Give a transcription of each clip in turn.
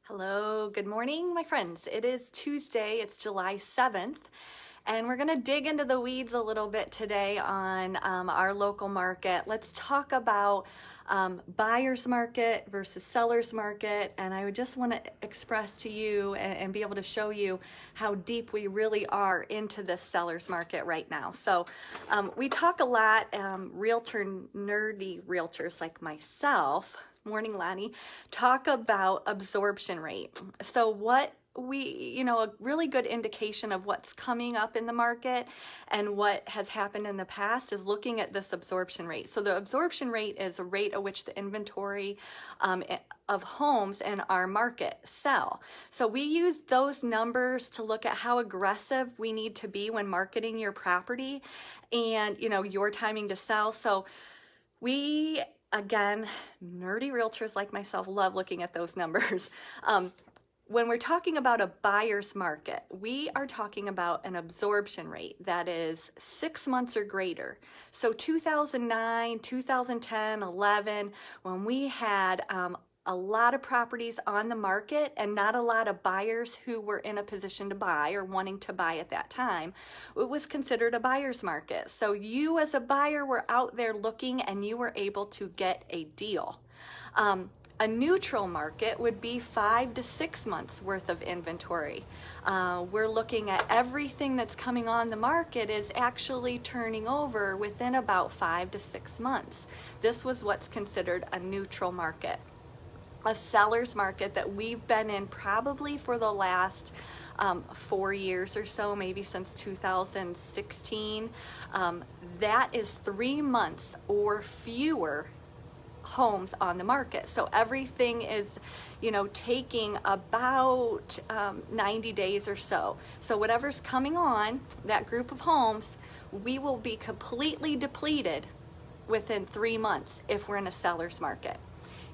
Hello, good morning, my friends. It is Tuesday, it's July 7th, and we're going to dig into the weeds a little bit today on our local market. Let's talk about buyer's market versus seller's market, and I would just want to express to you and be able to show you how deep we really are into this seller's market right now. So we talk a lot, nerdy realtors like myself, morning Lonnie, talk about absorption rate. So what a really good indication of what's coming up in the market and what has happened in the past is looking at this absorption rate. So the absorption rate is a rate at which the inventory of homes in our market sell. So we use those numbers to look at how aggressive we need to be when marketing your property and your timing to sell. So we, again, nerdy realtors like myself love looking at those numbers. When we're talking about a buyer's market, we are talking about an absorption rate that is 6 months or greater. So 2009, 2010, 11, when we had a lot of properties on the market and not a lot of buyers who were in a position to buy or wanting to buy at that time, it was considered a buyer's market. So you as a buyer were out there looking and you were able to get a deal. A neutral market would be 5 to 6 months worth of inventory. We're looking at everything that's coming on the market is actually turning over within about 5 to 6 months. This was what's considered a neutral market. A seller's market that we've been in probably for the last 4 years or so, maybe since 2016. That is 3 months or fewer homes on the market. So everything is, taking about 90 days or so. So whatever's coming on, that group of homes, we will be completely depleted within 3 months if we're in a seller's market.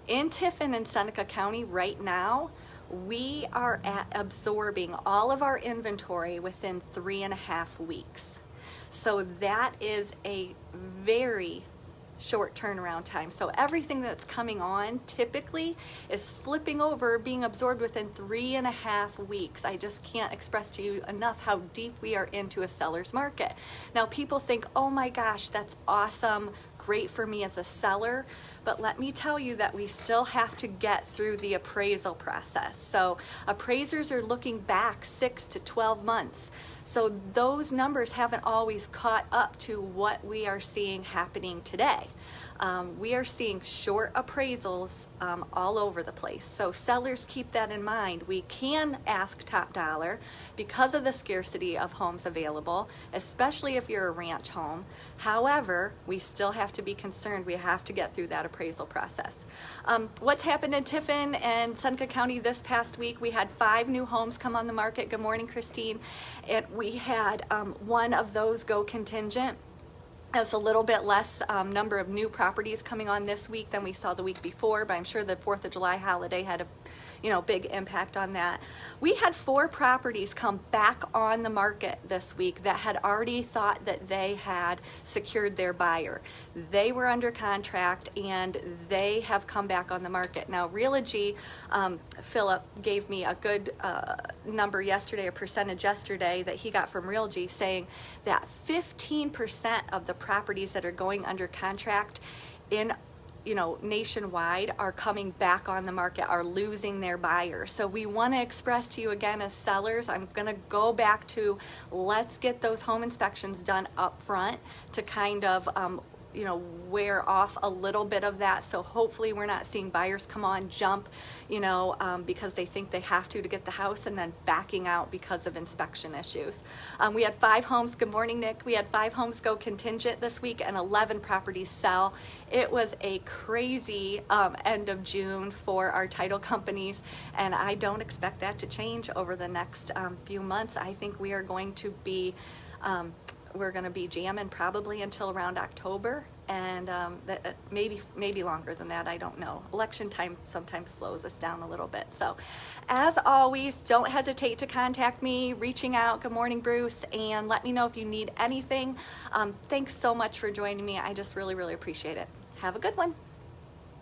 In Tiffin and Seneca County right now, we are at absorbing all of our inventory within 3.5 weeks. So that is a very short turnaround time. So everything that's coming on typically is flipping over, being absorbed within 3.5 weeks. I just can't express to you enough how deep we are into a seller's market. Now people think, oh my gosh, that's awesome, great for me as a seller, but let me tell you that we still have to get through the appraisal process. So appraisers are looking back 6 to 12 months. So those numbers haven't always caught up to what we are seeing happening today. We are seeing short appraisals all over the place. So sellers, keep that in mind. We can ask top dollar because of the scarcity of homes available, especially if you're a ranch home. However, we still have to be concerned. We have to get through that appraisal process. What's happened in Tiffin and Seneca County this past week? We had 5 new homes come on the market. Good morning, Christine. And we had one of those go contingent. It's a little bit less number of new properties coming on this week than we saw the week before, but I'm sure the 4th of July holiday had a big impact on that. We had 4 properties come back on the market this week that had already thought that they had secured their buyer. They were under contract and they have come back on the market. Now Realogy, Philip gave me a good number yesterday, a percentage yesterday that he got from Realogy, saying that 15% of the properties that are going under contract in nationwide are coming back on the market, are losing their buyer. So we want to express to you again as sellers, I'm going to go back to let's get those home inspections done up front to kind of wear off a little bit of that. So hopefully we're not seeing buyers come on, jump, because they think they have to get the house and then backing out because of inspection issues. We had 5 homes, good morning Nick, we had 5 homes go contingent this week and 11 properties sell. It was a crazy end of June for our title companies, and I don't expect that to change over the next few months. I think we are going to be jamming probably until around October, and maybe longer than that, I don't know. Election time sometimes slows us down a little bit. So as always, don't hesitate to contact me, reaching out, good morning Bruce, and let me know if you need anything. Thanks so much for joining me. I just really appreciate it. Have a good one.